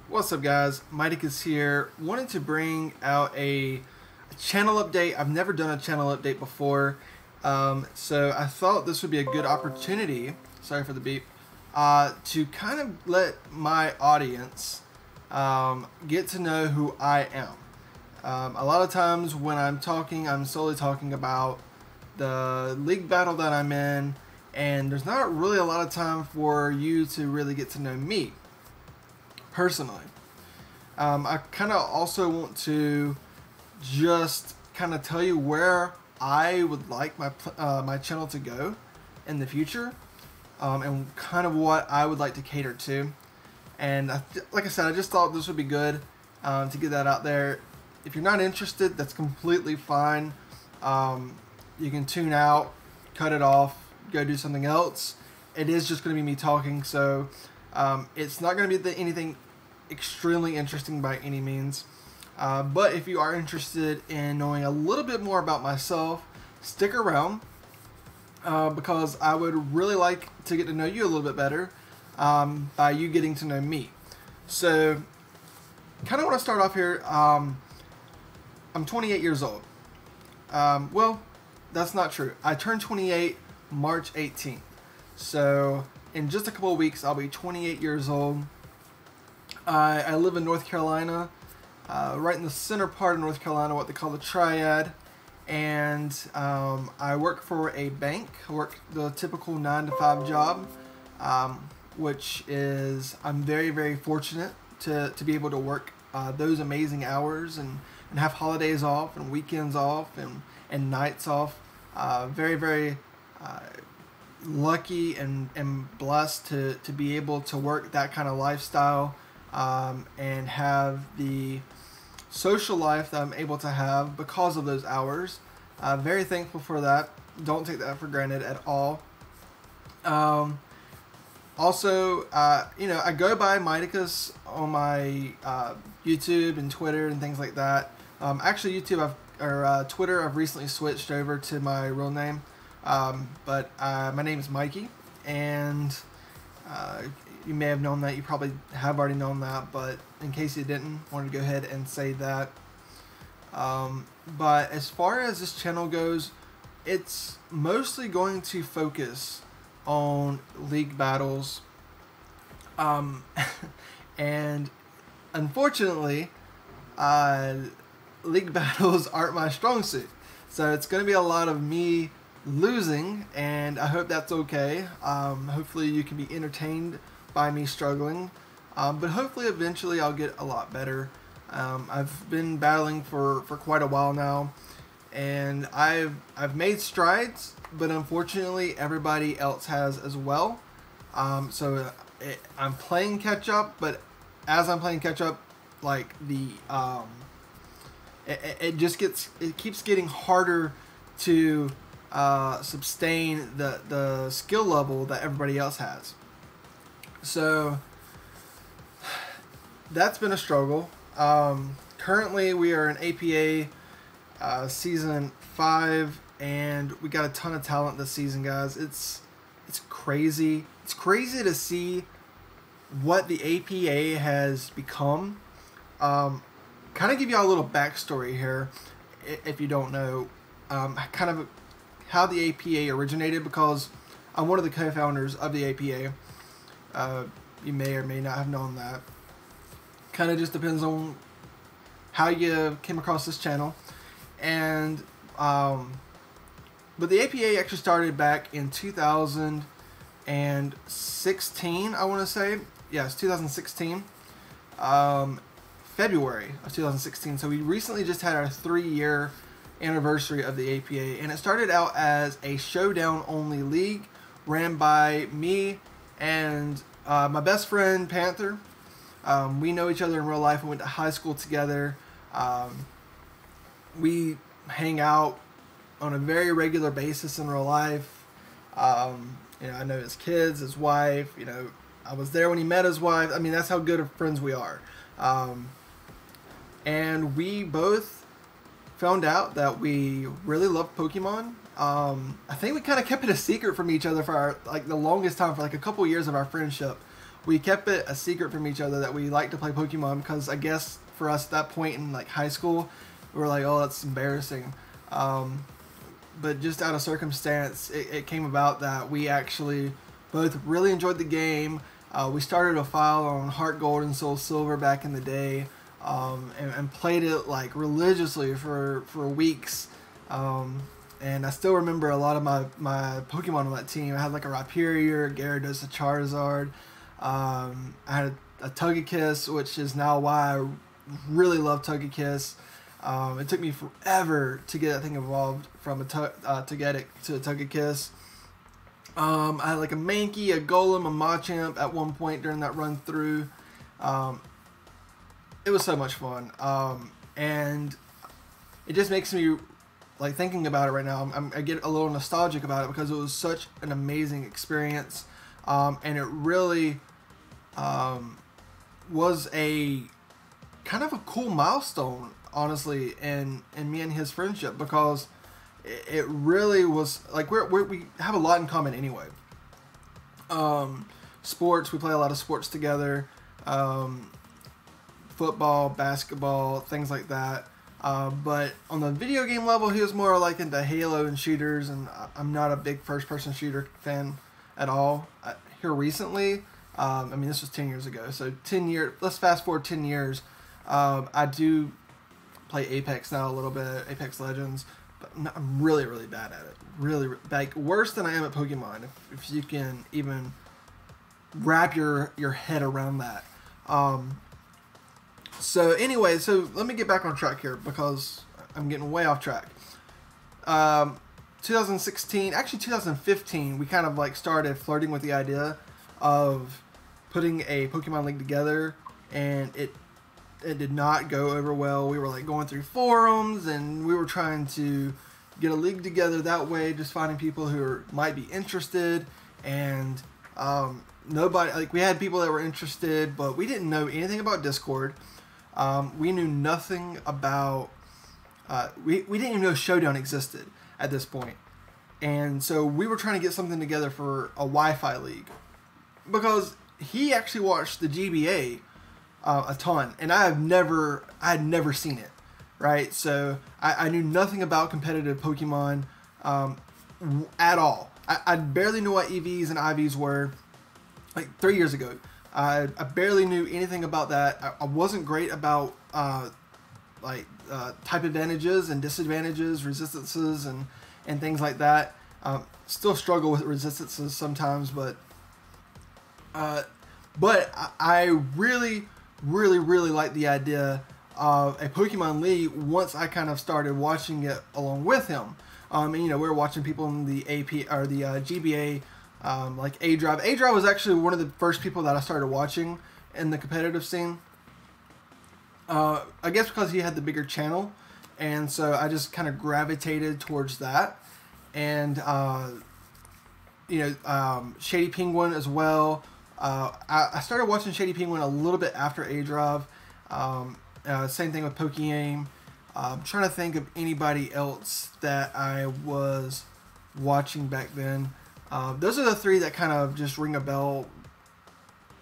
What's up guys, Miticus here. Wanted to bring out a channel update. I've never done a channel update before, so I thought this would be a good opportunity, sorry for the beep, to kind of let my audience get to know who I am. A lot of times when I'm talking, I'm solely talking about the league battle that I'm in, and there's not really a lot of time for you to really get to know me personally. I kind of also want to just kind of tell you where I would like my channel to go in the future, and kind of what I would like to cater to. And like I said, I just thought this would be good to get that out there. If you're not interested, that's completely fine. You can tune out, cut it off, go do something else. It is just going to be me talking, so it's not going to be anything extremely interesting by any means. But if you are interested in knowing a little bit more about myself, stick around, because I would really like to get to know you a little bit better by you getting to know me. So kind of want to start off here. I'm 28 years old. Well, that's not true. I turned 28 March 18th. So in just a couple of weeks, I'll be 28 years old. I live in North Carolina, right in the center part of North Carolina, what they call the Triad, and I work for a bank. I work the typical 9-to-5 job, which is, I'm very, very fortunate to be able to work those amazing hours and have holidays off and weekends off and nights off. Very, very lucky and blessed to be able to work that kind of lifestyle. And have the social life that I'm able to have because of those hours. Very thankful for that. Don't take that for granted at all. Also, you know, I go by Miticus on my YouTube and Twitter and things like that. Actually, Twitter, I've recently switched over to my real name. But my name is Mikey, and you may have known that. You probably have already known that, but in case you didn't, wanted to go ahead and say that. But as far as this channel goes, it's mostly going to focus on league battles. And unfortunately, league battles aren't my strong suit. So it's going to be a lot of me losing, and I hope that's okay. Hopefully you can be entertained by me struggling, but hopefully eventually I'll get a lot better. I've been battling for quite a while now, and I've made strides, but unfortunately everybody else has as well. So I'm playing catch up, but as I'm playing catch up, like it keeps getting harder to sustain the skill level that everybody else has. So that's been a struggle. Currently we are in APA season 5, and we got a ton of talent this season, guys. It's crazy. It's crazy to see what the APA has become. Kind of give you all a little backstory here, if you don't know, kind of how the APA originated, because I'm one of the co-founders of the APA. You may or may not have known that. Kind of just depends on how you came across this channel. And but the APA actually started back in 2016, I want to say. Yes, 2016. February of 2016. So we recently just had our 3-year anniversary of the APA, and it started out as a showdown only league ran by me and my best friend Panther. We know each other in real life. We went to high school together. We hang out on a very regular basis in real life. You know, I know his kids, his wife. You know, I was there when he met his wife. I mean, that's how good of friends we are. and we both found out that we really loved Pokemon. I think we kind of kept it a secret from each other for the longest time, for like a couple years of our friendship. We kept it a secret from each other that we liked to play Pokemon, because I guess for us at that point in like high school, we were like, oh, that's embarrassing. But just out of circumstance, it came about that we actually both really enjoyed the game. We started a file on Heart Gold and Soul Silver back in the day, and played it like religiously for weeks. And I still remember a lot of my Pokemon on that team. I had like a Rhyperior, Gyarados, a Charizard. I had a Togekiss, which is now why I really love Togekiss. It took me forever to get that thing evolved from a Togetic to a Togekiss. I had like a Mankey, a Golem, a Machamp at one point during that run through. It was so much fun. And it just makes me, like, thinking about it right now, I get a little nostalgic about it, because it was such an amazing experience. And it really was a kind of a cool milestone, honestly, in me and his friendship, because it really was like we have a lot in common anyway. Sports, we play a lot of sports together, football, basketball, things like that. But on the video game level, he was more like into Halo and shooters, and I'm not a big first-person shooter fan at all. Here recently, I mean, this was 10 years ago, so 10 years, let's fast forward 10 years. I do play Apex now a little bit, Apex Legends, but I'm really, really bad at it. Really, like, worse than I am at Pokemon, if you can even wrap your head around that. So anyway, so let me get back on track here, because I'm getting way off track. 2016, actually 2015, we kind of like started flirting with the idea of putting a Pokemon League together, and it did not go over well. We were like going through forums, and we were trying to get a league together that way, just finding people who might be interested, and nobody, like, we had people that were interested, but we didn't know anything about Discord. We knew nothing about, we didn't even know Showdown existed at this point. And so we were trying to get something together for a Wi-Fi league, because he actually watched the GBA a ton, and I had never seen it, right? So I knew nothing about competitive Pokemon at all. I barely knew what EVs and IVs were, like 3 years ago. I barely knew anything about that. I wasn't great about type advantages and disadvantages, resistances, and things like that. Still struggle with resistances sometimes, but I really like the idea of a Pokemon League once I kind of started watching it along with him. And you know, we were watching people in the AP or the GBA. Like A-Drive. A-Drive was actually one of the first people that I started watching in the competitive scene. I guess because he had the bigger channel, and so I just kind of gravitated towards that. And Shady Penguin as well. I started watching Shady Penguin a little bit after A-Drive. Same thing with Pokeaim. I'm trying to think of anybody else that I was watching back then. Those are the three that kind of just ring a bell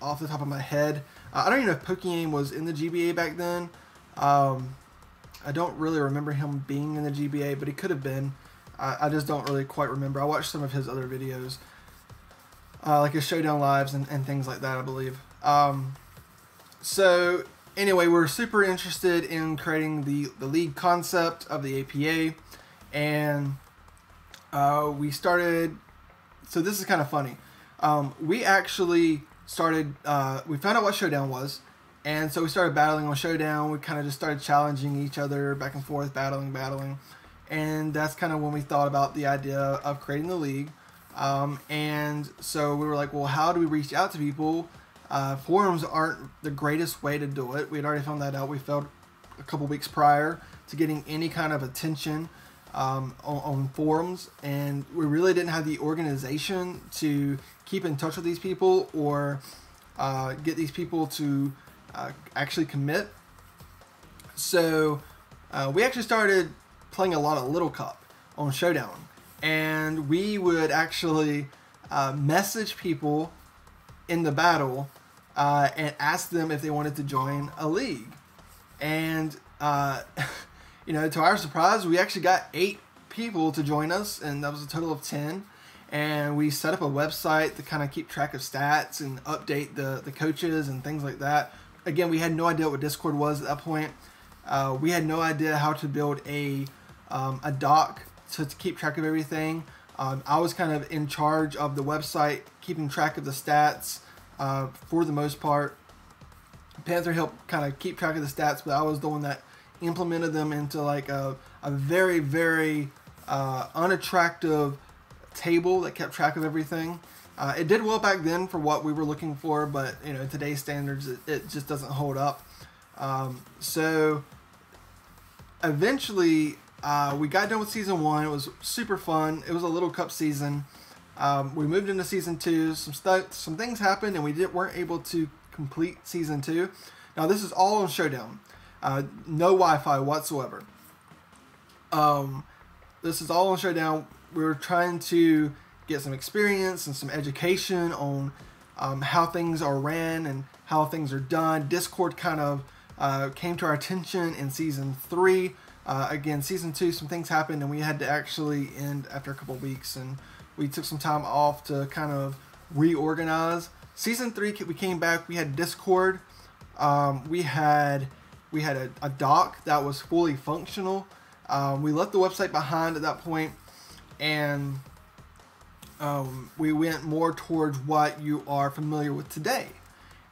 off the top of my head. I don't even know if Pokeaim was in the GBA back then. I don't really remember him being in the GBA, but he could have been. I just don't really quite remember. I watched some of his other videos, like his Showdown Lives and things like that, I believe. So anyway, we're super interested in creating the league concept of the APA, and we started. So this is kind of funny. We actually started, we found out what Showdown was, and so we started battling on Showdown. We kind of just started challenging each other back and forth, battling. And that's kind of when we thought about the idea of creating the league. And so we were like, well, how do we reach out to people? Forums aren't the greatest way to do it. We had already found that out. We felt a couple weeks prior to getting any kind of attention on forums, and we really didn't have the organization to keep in touch with these people or get these people to actually commit. So we actually started playing a lot of Little Cup on Showdown, and we would actually message people in the battle and ask them if they wanted to join a league. And you know, to our surprise, we actually got 8 people to join us, and that was a total of 10. And we set up a website to kind of keep track of stats and update the coaches and things like that. Again, we had no idea what Discord was at that point. We had no idea how to build a doc to keep track of everything. I was kind of in charge of the website, keeping track of the stats for the most part. Panther helped kind of keep track of the stats, but I was the one that implemented them into like a very, very unattractive table that kept track of everything. It did well back then for what we were looking for, but you know, today's standards, it just doesn't hold up. So eventually we got done with season 1. It was super fun. It was a Little Cup season. We moved into season 2. Some things happened, and we weren't able to complete season 2. Now this is all on Showdown. No Wi-Fi whatsoever. This is all on Showdown. We were trying to get some experience and some education on how things are ran and how things are done. Discord kind of came to our attention in season 3. Again, season 2, some things happened, and we had to actually end after a couple weeks, and we took some time off to kind of reorganize. Season 3, we came back. We had Discord. We had a doc that was fully functional. We left the website behind at that point, and we went more towards what you are familiar with today.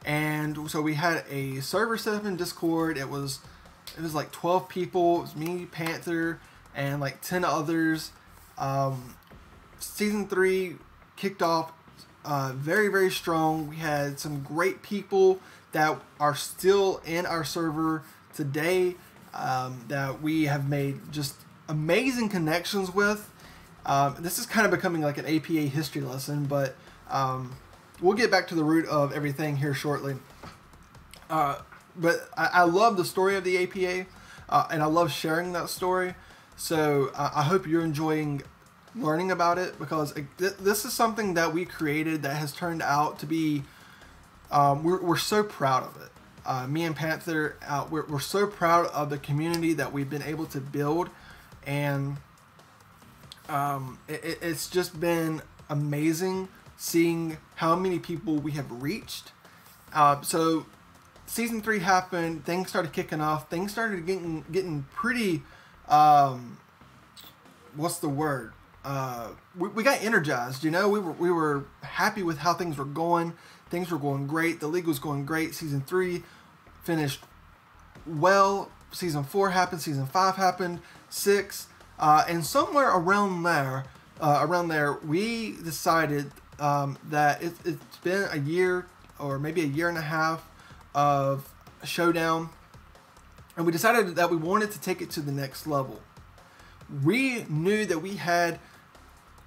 And so we had a server set up in Discord. It was like 12 people. It was me, Panther, and like 10 others. Season 3 kicked off very, very strong. We had some great people that are still in our server today that we have made just amazing connections with. This is kind of becoming like an APA history lesson, but we'll get back to the root of everything here shortly. But I love the story of the APA, and I love sharing that story. So I hope you're enjoying learning about it, because this is something that we created that has turned out to be, we're so proud of it. Me and Panther, we're so proud of the community that we've been able to build, and it's just been amazing seeing how many people we have reached. So season 3 happened, things started kicking off, things started getting pretty, what's the word? We got energized, you know. We were happy with how things were going. Things were going great. The league was going great. Season 3 finished well. Season 4 happened. Season 5 happened. 6, and somewhere around there, we decided that it's been a year or maybe a year and a half of Showdown, and we decided that we wanted to take it to the next level. We knew that we had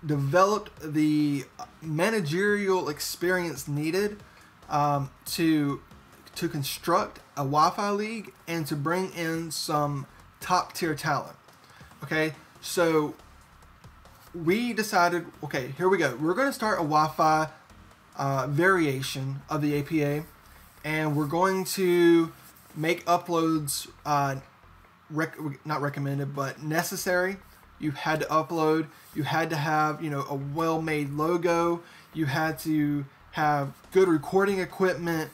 developed the managerial experience needed to construct a Wi-Fi league and to bring in some top tier talent. Okay, so we decided, okay, here we go. We're going to start a Wi-Fi variation of the APA, and we're going to make uploads not recommended, but necessary. You had to upload. You had to have, you know, a well-made logo. You had to have good recording equipment.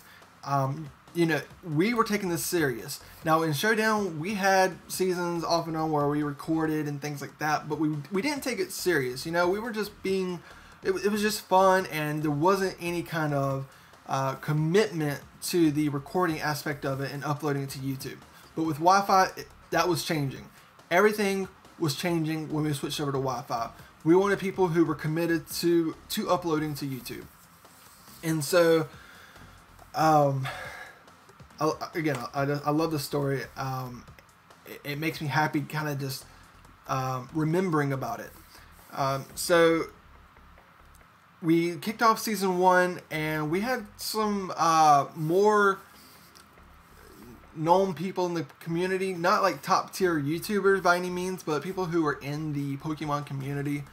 You know, we were taking this serious. Now in Showdown, we had seasons off and on where we recorded and things like that, but we didn't take it serious. You know, we were just being, it was just fun, and there wasn't any kind of commitment to the recording aspect of it and uploading it to YouTube. But with Wi-Fi, that was changing. Everything was changing when we switched over to Wi-Fi. We wanted people who were committed to uploading to YouTube. And so, again, I love the story. It makes me happy kind of just remembering about it. So we kicked off season 1, and we had some more known people in the community, not like top tier YouTubers by any means, but people who are in the Pokemon community,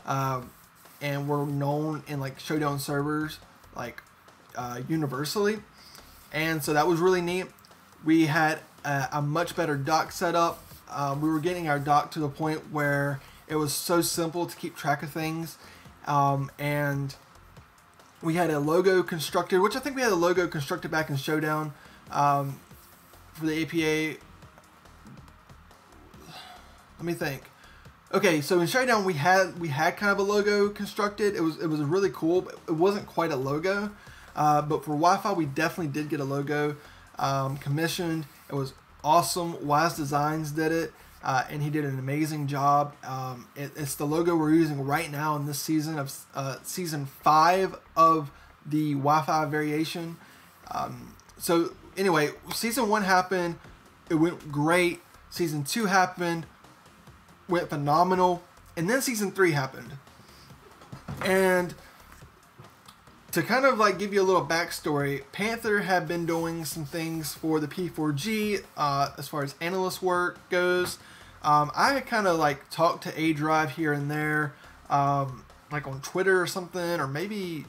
and were known in like Showdown servers, like universally. And so that was really neat. We had a much better dock setup. We were getting our dock to the point where it was so simple to keep track of things, and we had a logo constructed, which I think we had a logo constructed back in Showdown for the APA. Let me think. Okay, so in Showdown we had kind of a logo constructed. It was really cool, but it wasn't quite a logo. But for Wi-Fi, we definitely did get a logo commissioned. It was awesome. Wise Designs did it, and he did an amazing job. It's the logo we're using right now in this season of season 5 of the Wi-Fi variation. So anyway, season 1 happened. It went great. Season 2 happened. Went phenomenal. And then season 3 happened. And to kind of like give you a little backstory, Panther had been doing some things for the P4G as far as analyst work goes. I had kind of like talked to A Drive here and there, like on Twitter or something, or maybe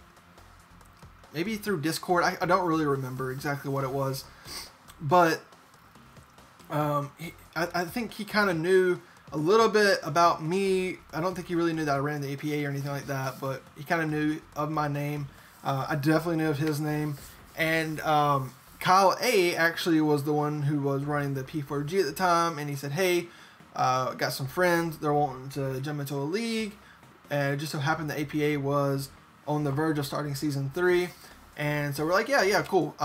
through Discord. I don't really remember exactly what it was, but I think he kind of knew a little bit about me. I don't think he really knew that I ran the APA or anything like that, but he kind of knew of my name. I definitely knew of his name. And Kyle A actually was the one who was running the P4G at the time, and he said, hey, got some friends, they're wanting to jump into a league, and it just so happened the APA was on the verge of starting season 3, and so we're like, yeah, cool.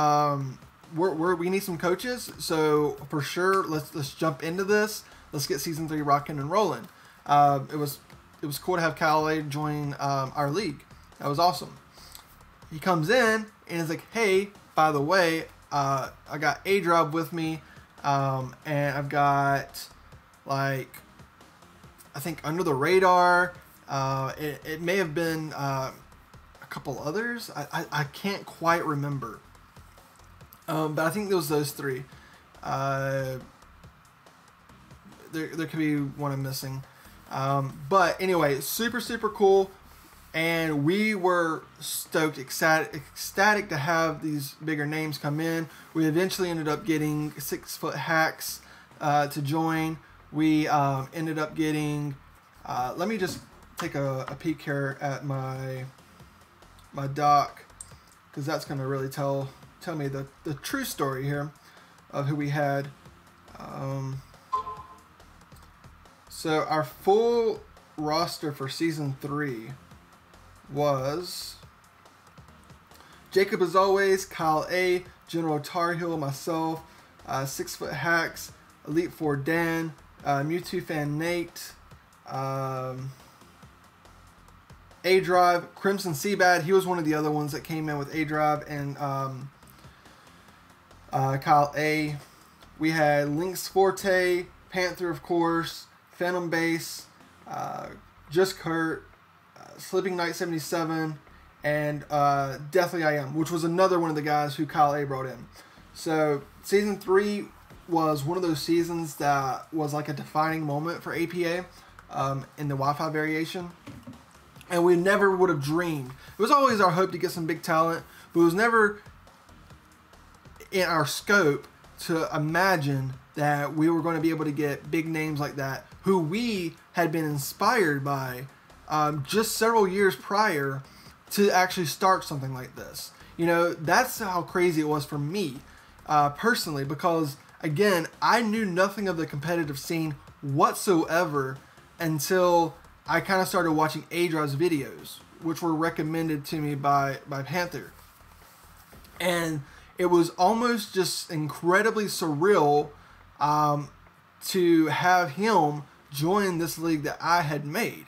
We need some coaches, so for sure, let's jump into this. Let's get season 3 rocking and rolling. It was cool to have Kyle A join our league. That was awesome. He comes in and is like, hey, by the way, I got A Drive with me, and I've got, like, I think Under the Radar. It may have been a couple others. I can't quite remember. But I think it was those 3. There could be one I'm missing. But anyway, super cool. And we were stoked, ecstatic to have these bigger names come in. We eventually ended up getting 6 Foot Hacks to join. We ended up getting, let me just take a peek here at my doc, because that's going to really tell me the true story here of who we had. So our full roster for season 3 was Jacob as always, Kyle A, General Tar Heel, myself, 6 Foot Hacks, Elite 4 Dan, Mewtwo Fan Nate, A Drive, Crimson Seabad. He was one of the other ones that came in with A Drive and Kyle A. We had Lynx Forte, Panther of course, Phantom Base, Just Kurt, Sleeping Knight 77, and Deathly I Am, which was another one of the guys who Kyle A brought in. So season 3 was one of those seasons that was like a defining moment for APA in the Wi-Fi variation. And we never would have dreamed. It was always our hope to get some big talent, but it was never in our scope to imagine that we were going to be able to get big names like that, who we had been inspired by just several years prior to actually start something like this. You know, that's how crazy it was for me personally, because again, I knew nothing of the competitive scene whatsoever until I kind of started watching A Drive's videos, which were recommended to me by Panther. And it was almost just incredibly surreal to have him join this league that I had made.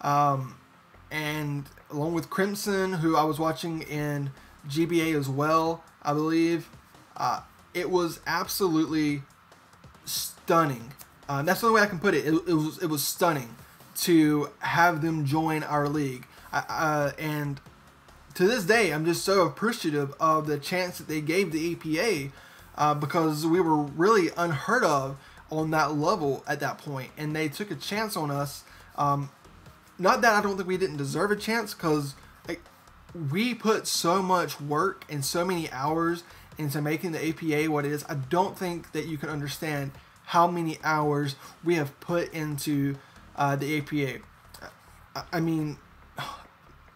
And along with Crimson, who I was watching in GBA as well, I believe, it was absolutely stunning. That's the only way I can put it. It was stunning to have them join our league. And to this day, I'm just so appreciative of the chance that they gave the APA because we were really unheard of on that level at that point, and they took a chance on us. Not that I don't think we didn't deserve a chance, because we put so much work and so many hours into making the APA what it is. I don't think that you can understand how many hours we have put into the APA. I mean,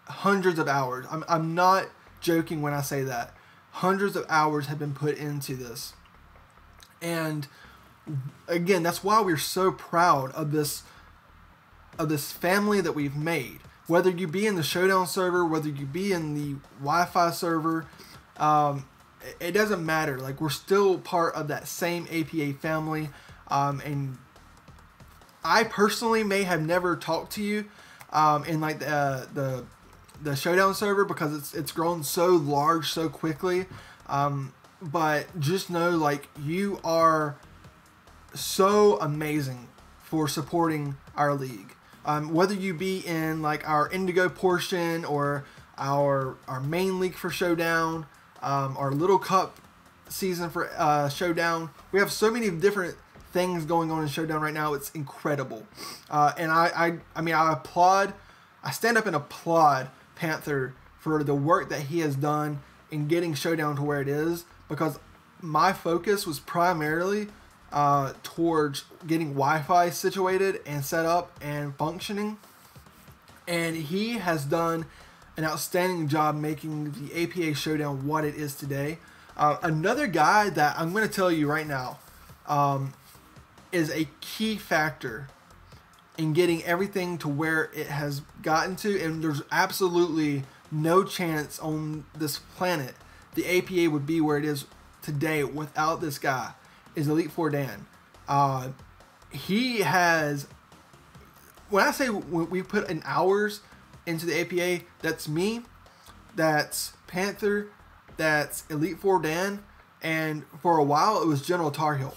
hundreds of hours. I'm not joking when I say that. Hundreds of hours have been put into this. And again, that's why we're so proud of this family that we've made. Whether you be in the Showdown server, whether you be in the Wi-Fi server, it doesn't matter. Like, we're still part of that same APA family. And I personally may have never talked to you in like the Showdown server, because it's grown so large so quickly. But just know, like, you are so amazing for supporting our league. Whether you be in like our Indigo portion or our main league for Showdown, our Little Cup season for Showdown, we have so many different things going on in Showdown right now. It's incredible, and I mean, I stand up and applaud Panther for the work that he has done in getting Showdown to where it is, because my focus was primarily towards getting Wi-Fi situated and set up and functioning, and he has done an outstanding job making the APA Showdown what it is today. Another guy that I'm going to tell you right now is a key factor in getting everything to where it has gotten to, and there's absolutely no chance on this planet the APA would be where it is today without this guy, is Elite Four Dan. He has, when I say we put in hours into the APA, that's me, that's Panther, that's Elite Four Dan, and for a while it was General Tar Heel.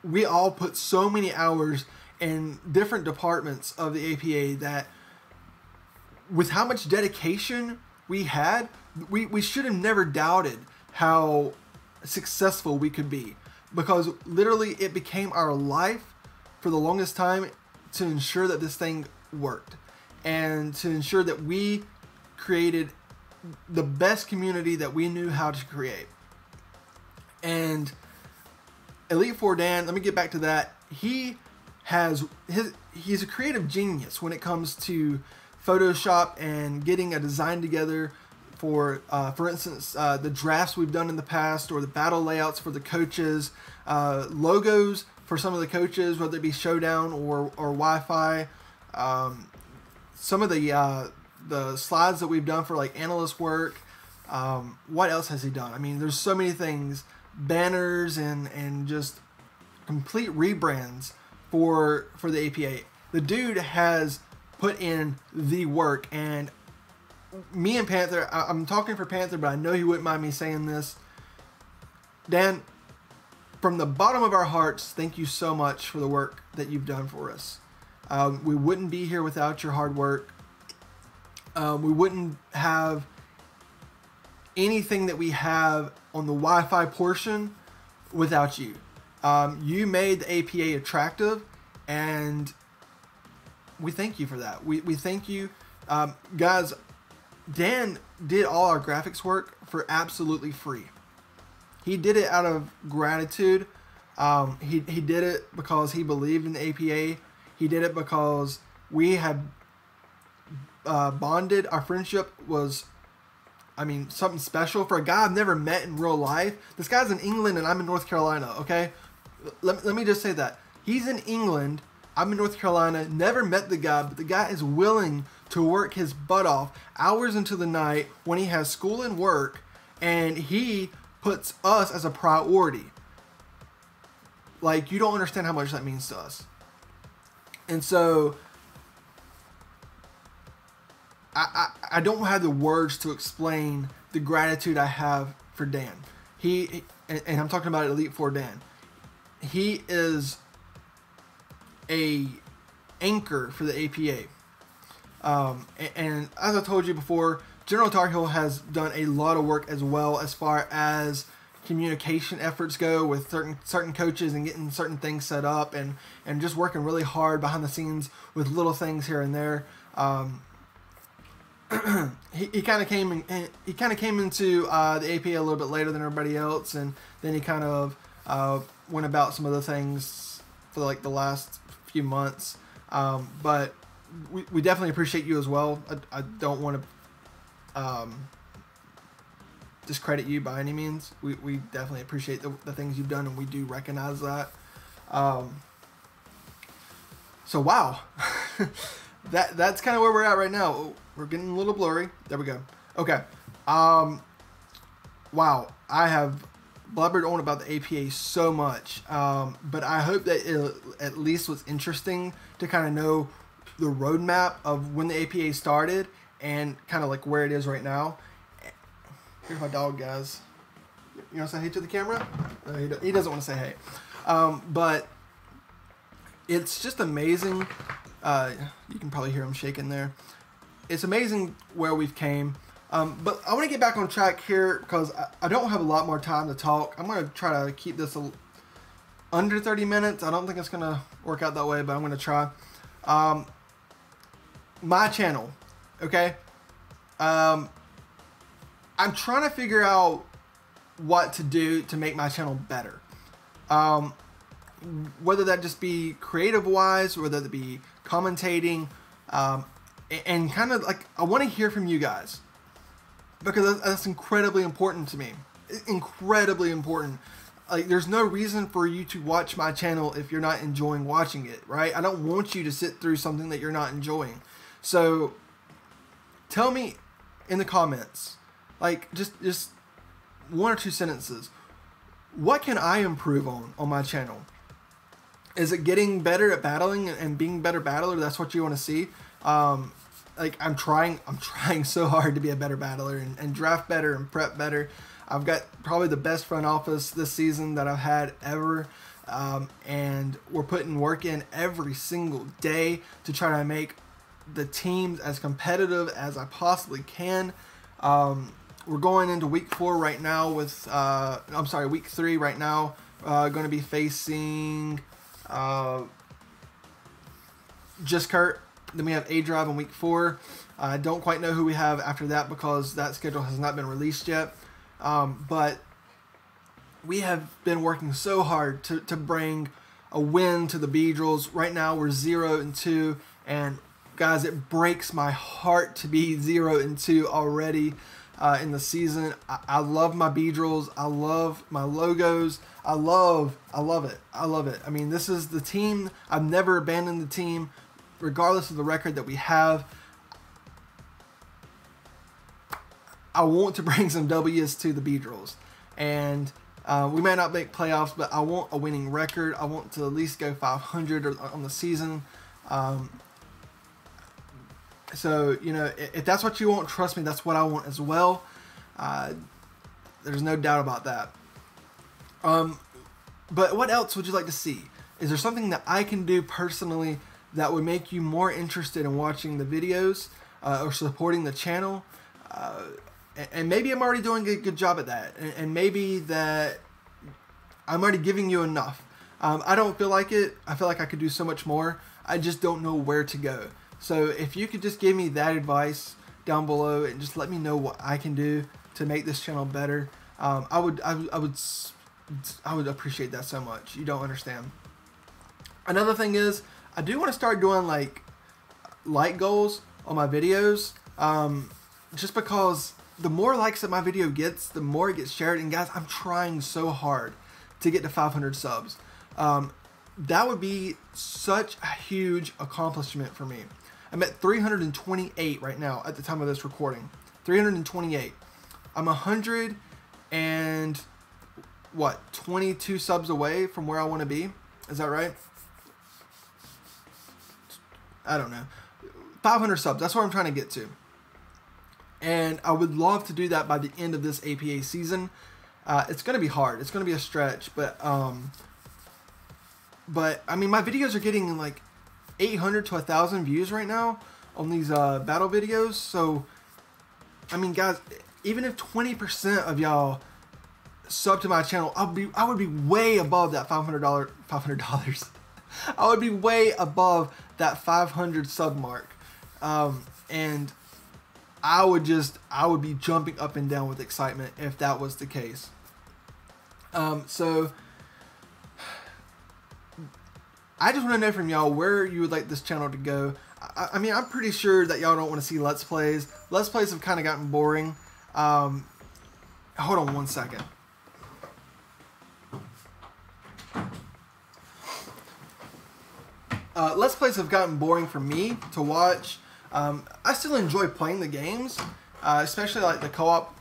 We all put so many hours in different departments of the APA that, with how much dedication we had, we should have never doubted how successful we could be, because literally it became our life for the longest time to ensure that this thing worked and to ensure that we created the best community that we knew how to create. And Elite Four Dan, let me get back to that. He's a creative genius when it comes to Photoshop and getting a design together for instance, the drafts we've done in the past, or the battle layouts for the coaches, logos for some of the coaches, whether it be Showdown or Wi-Fi. Some of the slides that we've done for like analyst work. What else has he done? I mean, there's so many things, banners and just complete rebrands for the APA. The dude has put in the work, and me and Panther, I'm talking for Panther, but I know he wouldn't mind me saying this. Dan, from the bottom of our hearts, thank you so much for the work that you've done for us. We wouldn't be here without your hard work. We wouldn't have anything that we have on the Wi-Fi portion without you. You made the APA attractive, and we thank you for that. We thank you. Guys, Dan did all our graphics work for absolutely free. He did it out of gratitude. He did it because he believed in the APA. He did it because we had bonded. Our friendship was, I mean, something special. For a guy I've never met in real life. This guy's in England and I'm in North Carolina, okay? Let me just say that. He's in England, I'm in North Carolina, never met the guy, but the guy is willing to work his butt off hours into the night when he has school and work, and he puts us as a priority. Like, you don't understand how much that means to us. And so I don't have the words to explain the gratitude I have for Dan. And I'm talking about Elite Four Dan. He is a anchor for the APA. And as I told you before, General Tar Heel has done a lot of work as well, as far as communication efforts go with certain coaches and getting certain things set up, and just working really hard behind the scenes with little things here and there. He kind of came into the APA a little bit later than everybody else, and then he kind of went about some other things for like the last few months. But we definitely appreciate you as well. I don't want to discredit you by any means. We definitely appreciate the things you've done, and we do recognize that. So wow. That's kind of where we're at right now. We're getting a little blurry. There we go. Okay. Wow. I have blubbered on about the APA so much. But I hope that it at least was interesting to kind of know the roadmap of when the APA started and kind of like where it is right now. Here's my dog, guys. You want to say hey to the camera? No, he doesn't want to say hey. But it's just amazing. You can probably hear him shaking there. It's amazing where we've came. But I want to get back on track here because I don't have a lot more time to talk. I'm going to try to keep this under 30 minutes. I don't think it's going to work out that way, but I'm going to try. My channel, okay? I'm trying to figure out what to do to make my channel better. Whether that just be creative-wise, whether that be commentating, and kind of like, I want to hear from you guys because that's incredibly important to me. Incredibly important. Like, there's no reason for you to watch my channel if you're not enjoying watching it, right? I don't want you to sit through something that you're not enjoying. So, tell me in the comments, like, just one or two sentences. What can I improve on my channel? Is it getting better at battling and being a better battler? That's what you want to see. Like, I'm trying so hard to be a better battler and draft better and prep better. I've got probably the best front office this season that I've had ever. And we're putting work in every single day to try to make the teams as competitive as I possibly can. We're going into week 4 right now with, week 3 right now. Going to be facing Just Kurt. Then we have A-Drive in week 4. I don't quite know who we have after that because that schedule has not been released yet. But we have been working so hard to bring a win to the Beedrills. Right now we're 0-2, and guys, it breaks my heart to be 0-2 already in the season. I love my Beedrills. I love my logos. I love it. I love it. I mean, this is the team. I've never abandoned the team, regardless of the record that we have. I want to bring some W's to the Beedrills, and we may not make playoffs, but I want a winning record. I want to at least go 500 on the season. So, you know, if that's what you want, trust me, that's what I want as well. There's no doubt about that. But what else would you like to see? Is there something that I can do personally that would make you more interested in watching the videos or supporting the channel? And maybe I'm already doing a good job at that. And maybe that I'm already giving you enough. I don't feel like it. I feel like I could do so much more. I just don't know where to go. So if you could just give me that advice down below and just let me know what I can do to make this channel better, I would appreciate that so much. You don't understand. Another thing is, I do want to start doing like goals on my videos, just because the more likes that my video gets, the more it gets shared. And guys, I'm trying so hard to get to 500 subs. That would be such a huge accomplishment for me. I'm at 328 right now at the time of this recording. 328. I'm 22 subs away from where I want to be. Is that right? I don't know. 500 subs. That's what I'm trying to get to. And I would love to do that by the end of this APA season. It's going to be hard. It's going to be a stretch. But I mean, my videos are getting like 800 to 1,000 views right now on these battle videos. So, I mean, guys, even if 20% of y'all sub to my channel, I would be way above that $500. I would be way above that 500 sub mark, and I would be jumping up and down with excitement if that was the case. So I just want to know from y'all where you would like this channel to go. I mean, I'm pretty sure that y'all don't want to see Let's Plays. Let's Plays have kind of gotten boring. Hold on one second. Let's Plays have gotten boring for me to watch. I still enjoy playing the games, especially like the co-op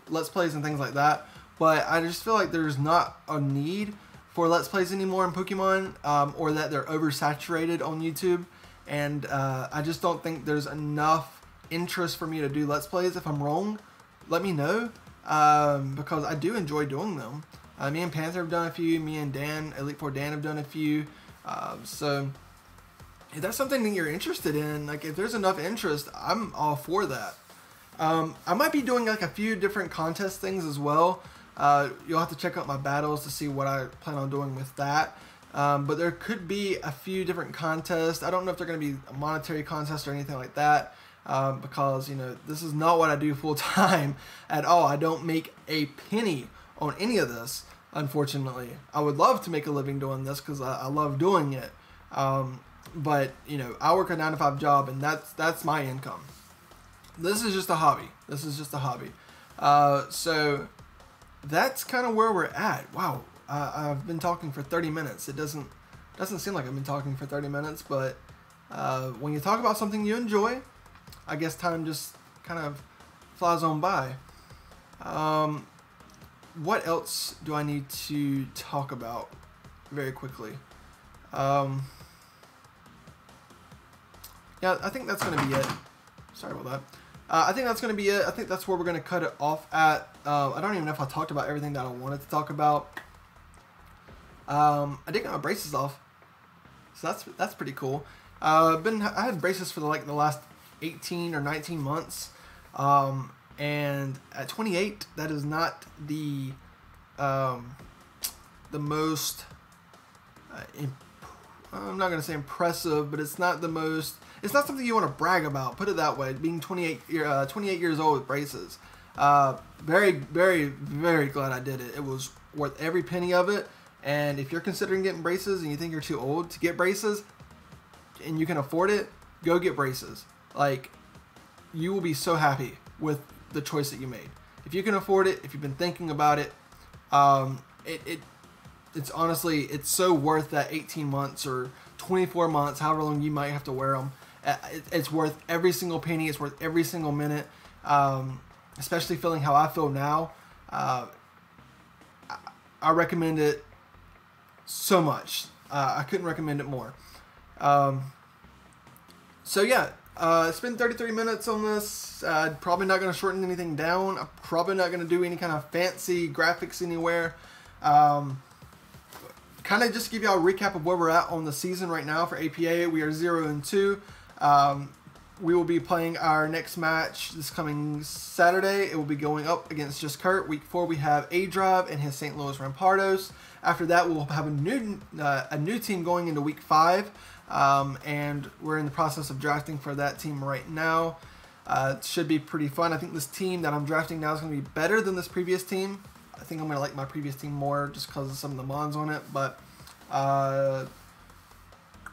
Let's Plays and things like that. But I just feel like there's not a need for Let's Plays anymore in Pokemon, or that they're oversaturated on YouTube. And I just don't think there's enough interest for me to do Let's Plays. If I'm wrong, let me know, because I do enjoy doing them. Me and Panther have done a few. Me and Dan, Elite Four Dan, have done a few. So if that's something that you're interested in, like if there's enough interest, I'm all for that. I might be doing like a few different contest things as well. You'll have to check out my battles to see what I plan on doing with that. But there could be a few different contests. I don't know if they're going to be a monetary contest or anything like that, because, you know, this is not what I do full time at all. I don't make a penny on any of this, unfortunately. I would love to make a living doing this because I love doing it. But, you know, I work a 9-to-5 job, and that's my income. This is just a hobby. This is just a hobby. So that's kind of where we're at. Wow. I've been talking for 30 minutes. It doesn't seem like I've been talking for 30 minutes, but when you talk about something you enjoy, I guess time just kind of flies on by. What else do I need to talk about very quickly? Yeah, I think that's going to be it. Sorry about that. I think that's going to be it. I think that's where we're going to cut it off at. I don't even know if I talked about everything that I wanted to talk about. I did get my braces off, so that's pretty cool. I had braces for the last 18 or 19 months, and at 28, that is not the most I'm not gonna say impressive, but it's not the most. It's not something you want to brag about. Put it that way. Being 28 years old with braces, very, very, very glad I did it. It was worth every penny of it. And if you're considering getting braces and you think you're too old to get braces and you can afford it, go get braces. Like, you will be so happy with the choice that you made. If you can afford it, if you've been thinking about it, it's honestly, it's so worth that 18 months or 24 months, however long you might have to wear them. It's worth every single penny. It's worth every single minute, especially feeling how I feel now. I recommend it so much. I couldn't recommend it more. So yeah, it's been 33 minutes on this. Probably not going to shorten anything down. I'm probably not going to do any kind of fancy graphics anywhere. Kind of just give y'all a recap of where we're at on the season right now for APA. We are 0-2. We will be playing our next match this coming Saturday. It will be going up against Just Kurt. Week 4, we have A-Drive and his St. Louis Rampardos. After that, we'll have a new team going into Week 5, and we're in the process of drafting for that team right now. It should be pretty fun. I think this team that I'm drafting now is going to be better than this previous team. I think I'm going to like my previous team more just because of some of the mons on it, but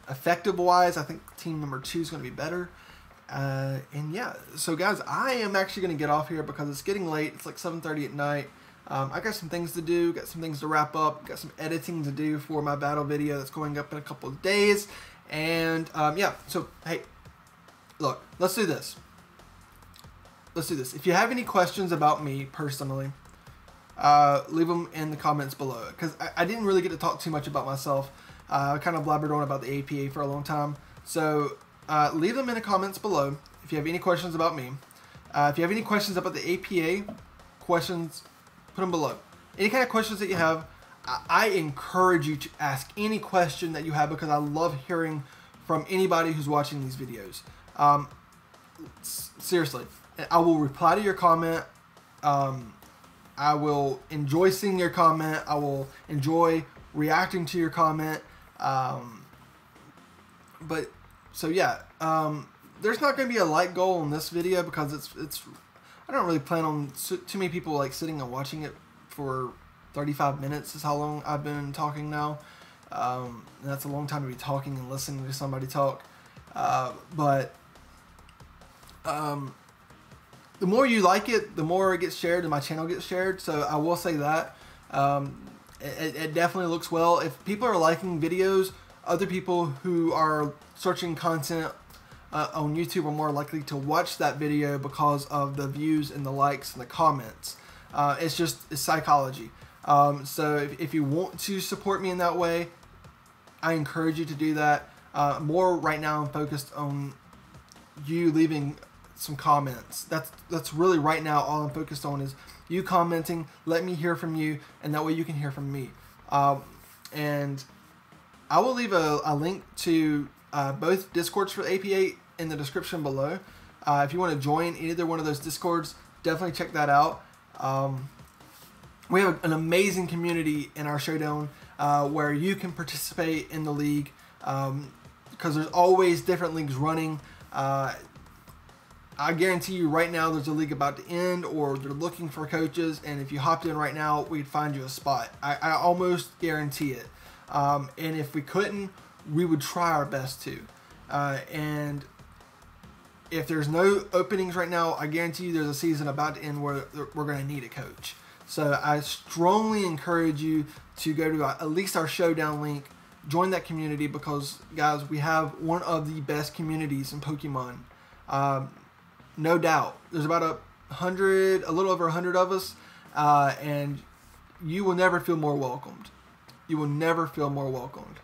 effective-wise, I think team number 2 is going to be better. And yeah, so guys, I am actually going to get off here because it's getting late. It's like 7:30 at night. I got some things to do, got some things to wrap up, got some editing to do for my battle video that's going up in a couple of days. And yeah, so hey, look, let's do this. Let's do this. If you have any questions about me personally, leave them in the comments below, because I didn't really get to talk too much about myself. I kind of blabbered on about the APA for a long time. So leave them in the comments below if you have any questions about me. If you have any questions about the APA, questions, put them below. Any kind of questions that you have, I encourage you to ask any question that you have, because I love hearing from anybody who's watching these videos. Seriously, I will reply to your comment. I I will enjoy seeing your comment. I will enjoy reacting to your comment. But so yeah, there's not going to be a like goal in this video because it's I don't really plan on too many people like sitting and watching it for 35 minutes is how long I've been talking now. And that's a long time to be talking and listening to somebody talk. But the more you like it, the more it gets shared and my channel gets shared. So I will say that. It definitely looks well. If people are liking videos, other people who are searching content on YouTube are more likely to watch that video because of the views and the likes and the comments. It's psychology. So if you want to support me in that way, I encourage you to do that. More right now I'm focused on you leaving some comments. That's really right now all I'm focused on is you commenting. Let me hear from you, and that way you can hear from me. And I will leave a link to both Discords for AP8 in the description below. If you want to join either one of those Discords, definitely check that out. We have an amazing community in our showdown where you can participate in the league because there's always different leagues running. I guarantee you right now there's a league about to end or they're looking for coaches, and if you hopped in right now, we'd find you a spot. I almost guarantee it. And if we couldn't, we would try our best to. And if there's no openings right now, I guarantee you there's a season about to end where we're going to need a coach. So I strongly encourage you to go to at least our showdown link, join that community, because guys, we have one of the best communities in Pokemon. No doubt. There's about a little over 100 of us, and you will never feel more welcomed. You will never feel more welcomed.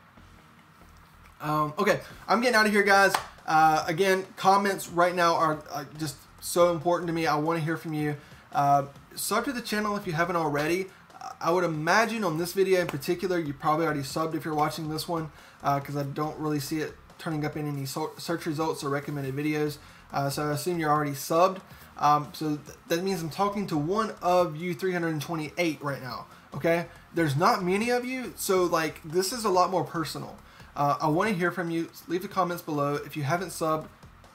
Okay, I'm getting out of here, guys. Again, comments right now are just so important to me. I want to hear from you. Sub to the channel if you haven't already. I would imagine on this video in particular, you probably already subbed if you're watching this one, because I don't really see it turning up in any search results or recommended videos. So I assume you're already subbed. So that means I'm talking to one of you 328 right now. Okay, there's not many of you, so like this is a lot more personal. I want to hear from you. Leave the comments below. If you haven't subbed,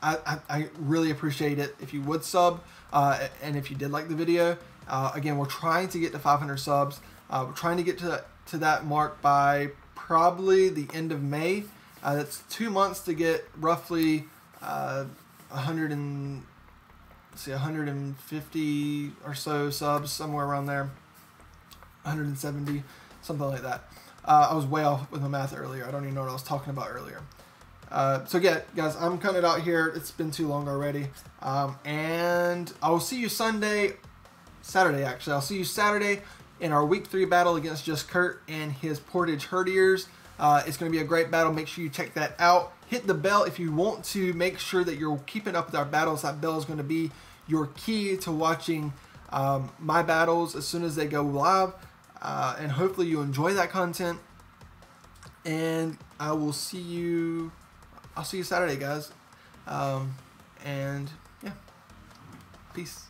I really appreciate it if you would sub, and if you did like the video. Again, we're trying to get to 500 subs. We're trying to get to that mark by probably the end of May. That's 2 months to get roughly 150 or so subs, somewhere around there. 170, something like that. I was way off with my math earlier. I don't even know what I was talking about earlier. So yeah, guys, I'm cutting it out here. It's been too long already. And I will see you Saturday actually. I'll see you Saturday in our week 3 battle against Just Kurt and his Portage Herdiers. It's going to be a great battle. Make sure you check that out. Hit the bell if you want to make sure that you're keeping up with our battles. That bell is going to be your key to watching my battles as soon as they go live. And hopefully you enjoy that content. And I'll see you Saturday, guys. And yeah, peace.